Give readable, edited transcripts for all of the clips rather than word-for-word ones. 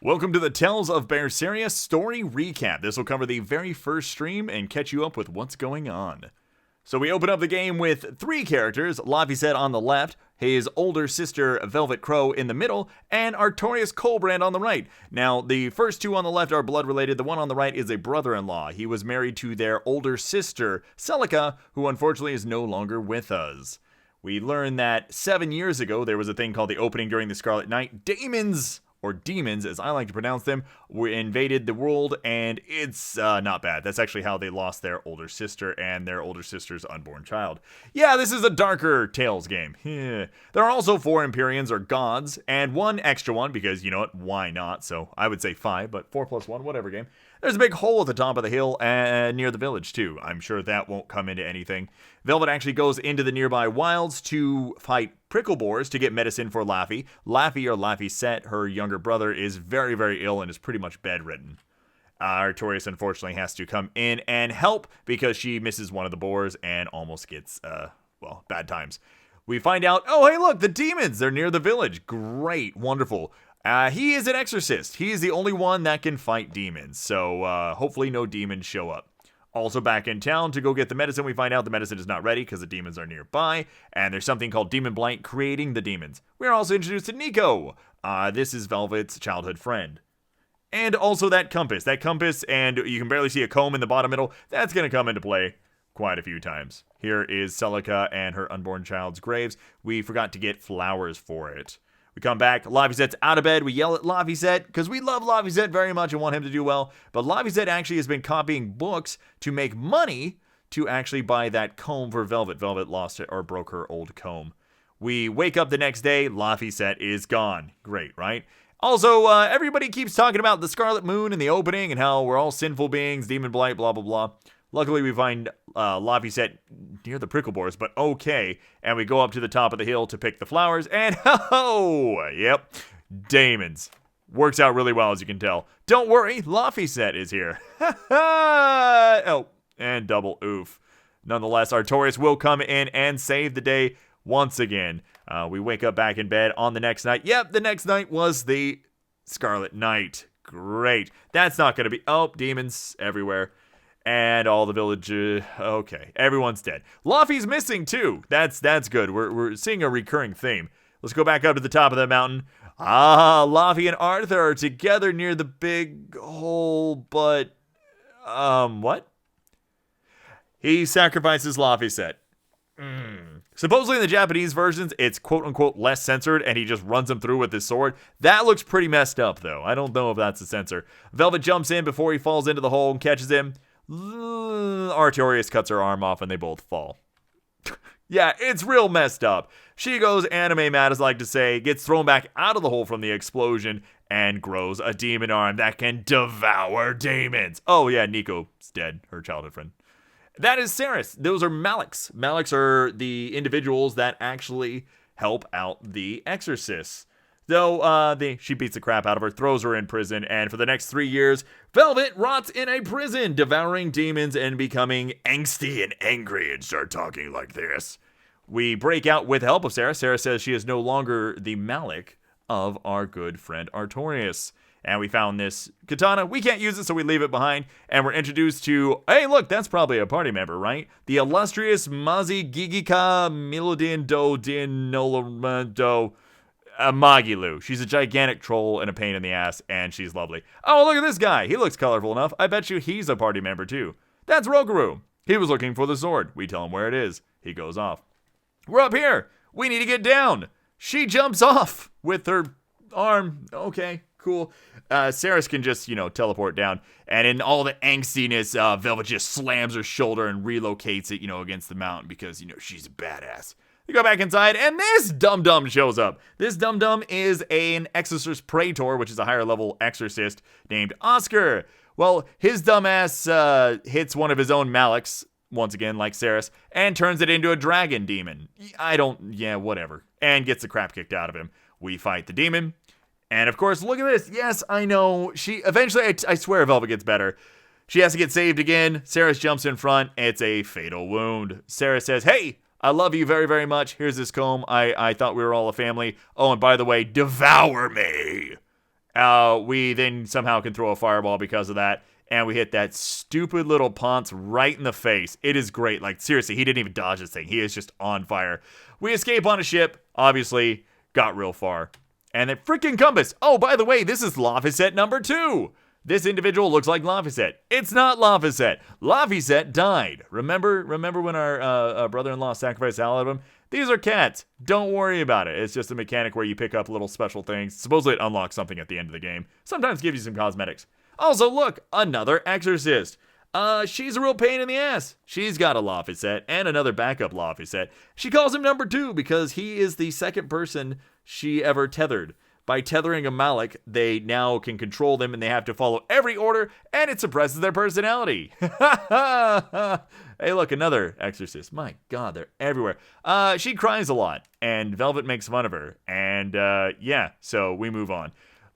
Welcome to the Tales of Berseria story recap. This will cover the very first stream and catch you up with what's going on. So we open up the game with three characters, Laphicet on the left, his older sister Velvet Crow in the middle, and Artorias Colbrand on the right. Now, the first two on the left are blood related. The one on the right is a brother-in-law. He was married to their older sister, Celica, who unfortunately is no longer with us. We learn that 7 years ago, there was a thing called the opening during the Scarlet Night. Demons, as I like to pronounce them, invaded the world, and it's not bad. That's actually how they lost their older sister and their older sister's unborn child. Yeah, this is a darker Tales game. There are also 4 Empyrions, or gods, and 1 extra one, because, you know what, why not? So I would say 5, but 4 plus 1, whatever game. There's a big hole at the top of the hill near the village, too. I'm sure that won't come into anything. Velvet actually goes into the nearby wilds to fight prickle boars to get medicine for Laffy. Laphicet, her younger brother, is very, very ill and is pretty much bedridden. Artorias, unfortunately, has to come in and help because she misses one of the boars and almost gets, bad times. We find out, oh, hey, look, the demons! They're near the village. Great, wonderful. He is an exorcist. He is the only one that can fight demons, so hopefully no demons show up. Also back in town to go get the medicine, we find out the medicine is not ready because the demons are nearby, and there's something called Demon Blight creating the demons. We are also introduced to Nico. This is Velvet's childhood friend. And also that compass, and you can barely see a comb in the bottom middle, that's going to come into play quite a few times. Here is Celica and her unborn child's graves. We forgot to get flowers for it. We come back, Laphicet's out of bed, we yell at Laphicet, because we love Laphicet very much and want him to do well, but Laphicet actually has been copying books to make money to actually buy that comb for Velvet. Velvet lost it, or broke her old comb. We wake up the next day, Laphicet is gone. Great, right? Also, everybody keeps talking about the Scarlet Moon in the opening, and how we're all sinful beings, demon blight, blah, blah, blah. Luckily, we find Laphicet near the prickle boars, but okay. And we go up to the top of the hill to pick the flowers, and yep, demons. Works out really well, as you can tell. Don't worry, Laphicet is here. Oh, and double oof. Nonetheless, Artorias will come in and save the day once again. We wake up back in bed on the next night. Yep, the next night was the Scarlet Night. Great. That's not going to be... Oh, demons everywhere. And all the village, okay, everyone's dead. Luffy Is Missing too. That's good. We're seeing a recurring theme. Let's go back up to the top of the mountain. Luffy and Arthur are together near the big hole, but, what? He sacrifices Laphicet. Supposedly in the Japanese versions, it's quote-unquote less censored, and he just runs him through with his sword. That looks pretty messed up, though. I don't know if that's a censor. Velvet jumps in before he falls into the hole and catches him. Artorias cuts her arm off and they both fall. Yeah, it's real messed up. She goes anime mad, as I like to say, gets thrown back out of the hole from the explosion, and grows a demon arm that can devour demons. Oh yeah, Nico's dead, her childhood friend. That is Saris. Those are Maliks. Maliks are the individuals that actually help out the exorcists. Though, she beats the crap out of her, throws her in prison, and for the next 3 years, Velvet rots in a prison, devouring demons and becoming angsty and angry and start talking like this. We break out with the help of Sarah. Sarah says she is no longer the Malik of our good friend Artorias. And we found this katana. We can't use it, so we leave it behind. And we're introduced to, hey, look, that's probably a party member, right? The illustrious Mazi Gigika Milodin Do Din Nolamado Magilu. She's a gigantic troll and a pain in the ass, and she's lovely. Oh, look at this guy. He looks colorful enough. I bet you he's a party member, too. That's Rokaru. He was looking for the sword. We tell him where it is. He goes off. We're up here. We need to get down. She jumps off with her arm. Okay, cool. Saris can just, teleport down. And in all the angstiness, Velvet just slams her shoulder and relocates it, against the mountain because, she's a badass. You go back inside, and this dum-dum shows up. This dum-dum is an Exorcist Praetor, which is a higher-level exorcist named Oscar. Well, his dumbass hits one of his own Maliks, once again, like Saris, and turns it into a dragon demon. Whatever. And gets the crap kicked out of him. We fight the demon, and of course, look at this. Yes, I know. Eventually, I swear Velvet gets better. She has to get saved again. Saris jumps in front. It's a fatal wound. Saris says, hey, I love you very, very much. Here's this comb. I thought we were all a family. Oh, and by the way, devour me. We then somehow can throw a fireball because of that, and we hit that stupid little Ponce right in the face. It is great. Like, seriously, he didn't even dodge this thing. He is just on fire. We escape on a ship, obviously, got real far. And then freaking compass. Oh, by the way, this is Laphicet number 2. This individual looks like Laphicet. It's not Laphicet. Laphicet died. Remember when our brother-in-law sacrificed all of them? These are cats. Don't worry about it. It's just a mechanic where you pick up little special things. Supposedly it unlocks something at the end of the game. Sometimes gives you some cosmetics. Also, look, another exorcist. She's a real pain in the ass. She's got a Laphicet and another backup Laphicet. She calls him number 2 because he is the second person she ever tethered. By tethering a Malik, they now can control them and they have to follow every order, and it suppresses their personality. Hey, look, another exorcist. My God, they're everywhere. She cries a lot, and Velvet makes fun of her. And yeah, so we move on.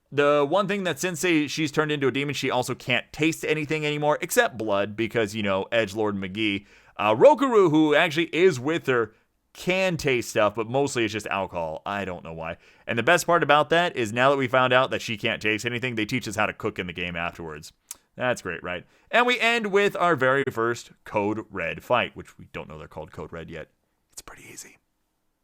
The one thing that Sensei, she's turned into a demon, she also can't taste anything anymore edcept blood because, you know, Edgelord McGee. Rokaru, who actually is with her, can taste stuff, but mostly it's just alcohol. I don't know why. And the best part about that is now that we found out that she can't taste anything, they teach us how to cook in the game afterwards. That's great, right? And we end with our very first Code Red fight, which we don't know they're called Code Red yet. It's pretty easy.